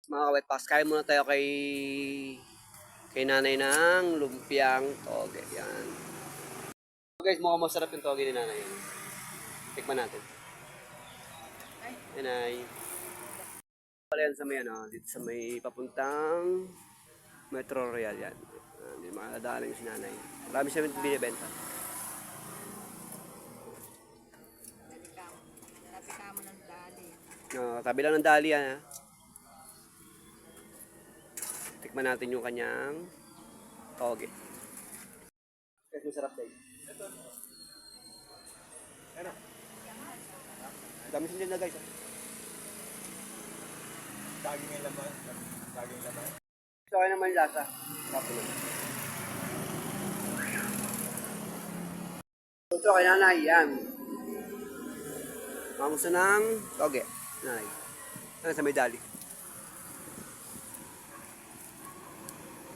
Mga ka-wet packs, kain muna tayo kay nanay ng lumpiang toge. Yan. So guys, mukhang masarap yung toge ni nanay. Tikman natin. Nanay. Pala yan sa may dito sa may papuntang Metro Royal yan. Hindi makakadalang yung si nanay. Marami siya binibenta. Tabi lang ng dali yan ha. Tikman natin yung kanyang toge. Guys, masarap guys. Ano? Dami sila na guys. Daging yung laman. Daging laman. So, kaya naman yung lasa. Tapos naman. So, kaya nanay, yan. Mga gusto ng toge. Nanay. Ano sa may dali?